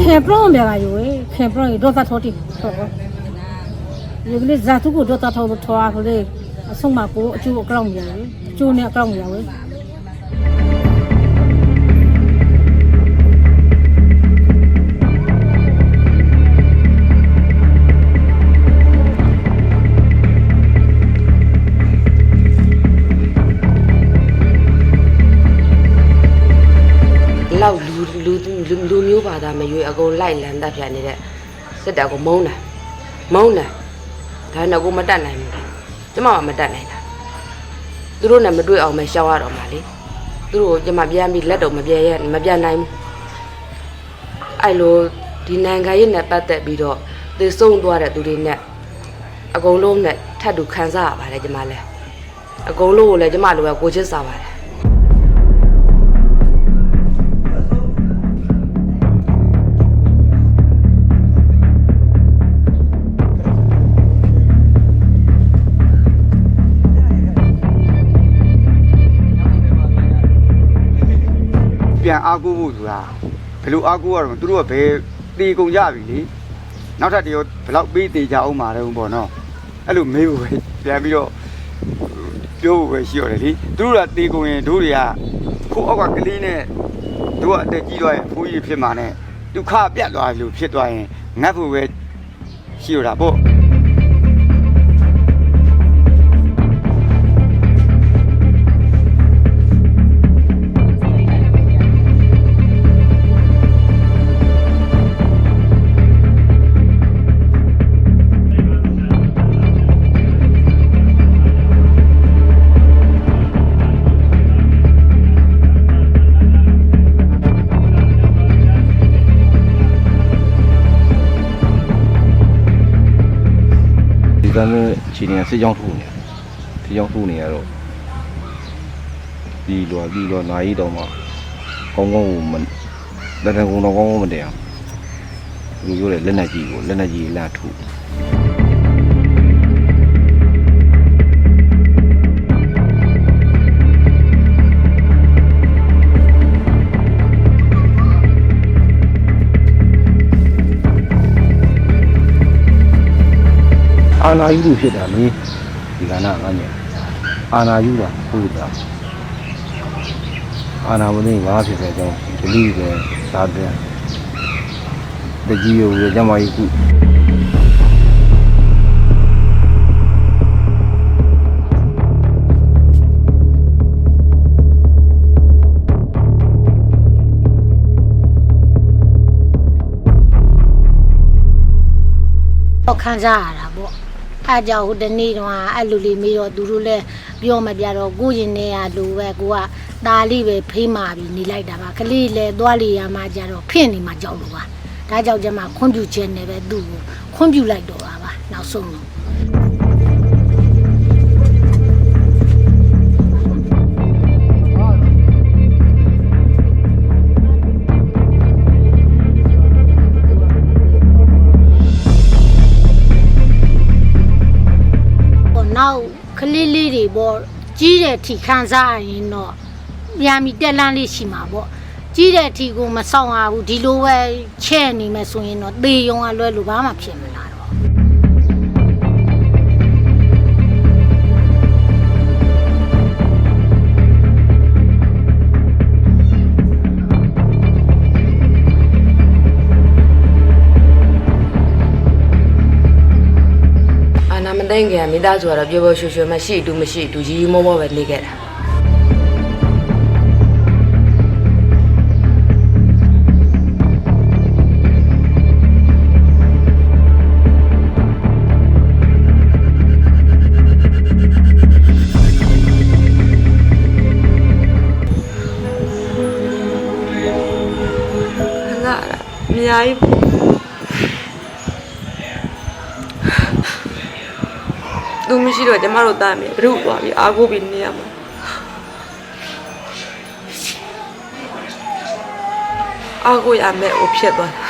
Kepro mera yo kepro dota thoti so yule zatu ko dota tho thoa ko le asong ma ko achu akroung ya we achu ne akroung ya we လောက်လူမျိုးဘာသာမရွေးအကုန်လိုက်လန်တက်ပြန်နေတဲ့စစ်တပ်ကိုမုန်းတယ်ဒါနဲ့ကိုမတတ်နိုင်ဘူးကျမမတတ်နိုင်တာသူတို့နဲ့မတွေ့အောင်မရှောက်ရတော့မှာလေသူတို့ကျမပြန်ပြီးလက်တော့မပြန်နိုင်ဘူးအဲ့လိုဒီနိုင်ငံရေးနဲ့ပတ်သက်ပြီးတော့သေဆုံးသွားတဲ့သူတွေနဲ့အကုန်လုံးနဲ့ထပ်တူခံစားရပါတယ်ကျမလည်းအကုန်လုံးကိုလည်းကျမလိုပဲကိုချစ်စားပါတယ် ပြန်အားကိုးဖို့ဆိုတာဘယ်လိုအားကိုးရတော့သူတို့ကဘယ်တေကုန်ကြပြီလေနောက်ထပ်တရောဘယ်လောက်ပေးတေကြအောင်မှာလဲပေါ့နော်အဲ့လိုမေးဖို့ပဲပြန်ပြီးတော့ပြောဖို့ပဲရှိရတယ်လေသူတို့ကတေကုန်ရင်တို့တွေကခိုးအောက်ကကလေးနဲ့တို့ကအတက်ကြီးသွားရင်ဖိုးကြီးဖြစ်မှာနဲ့ဒုက္ခပြတ်သွားပြီလို့ဖြစ်သွားရင်ငတ်ဖို့ပဲရှိရတာပေါ့ 咱们今年是养兔呢，是养兔呢了。地罗哪一道嘛？刚刚我们那天工作刚我们这样，有的人来几来兔。 အာနာယူလို့ဖြစ်တာလေဒီကနာကညအာနာယူတာဟုတ်တာအာနာမသိဘာဖြစ်တဲ့အကြောင်းဒီလိုပဲသာတဲ့တကြီးရောကျမကြီးခုတော့ခံစားရတာပေါ့အဲကြောင့်ဟိုတနေ့တော့အဲ့လူလေးမေးတော့သူတို့လည်းပြောမပြတော့ကိုရင်နေရလူပဲကိုကตาလေးပဲဖေးမာပြီးနေလိုက်တာပါကလေးလည်းသွားလေရမှကြတော့ဖြစ်နေမှကြောက်လို့ပါဒါကြောင့်ကျမခွန်ပြူခြင်းနဲ့ပဲသူ့ကိုခွန်ပြူလိုက်တော့ပါနောက်ဆုံးတော့ နောက်ကလေးလေးတွေပေါ့ကြီးတဲ့ထီခံစားရရင်တော့ပြန်ပြီးတက်လန်းလေးရှိမှာပေါ့ကြီးတဲ့ထီကိုမဆောင်ရဘူးဒီလိုပဲချဲ့နေမယ်ဆိုရင်တော့သေရုံကလွဲလို့ဘာမှဖြစ်မလာတော့မသိငယ်မိသားစုကတော့ပြောပြောရွှေမရှိတူရီမောမောပဲနေခဲ့တာလာအများကြီး သူမရှိတော့ကျမတို့တားမယ်ဘုရုသွားပြီးအားကိုးပြီးနေရမှာအားကိုးရမယ်ဟိုဖြစ်သွားတာ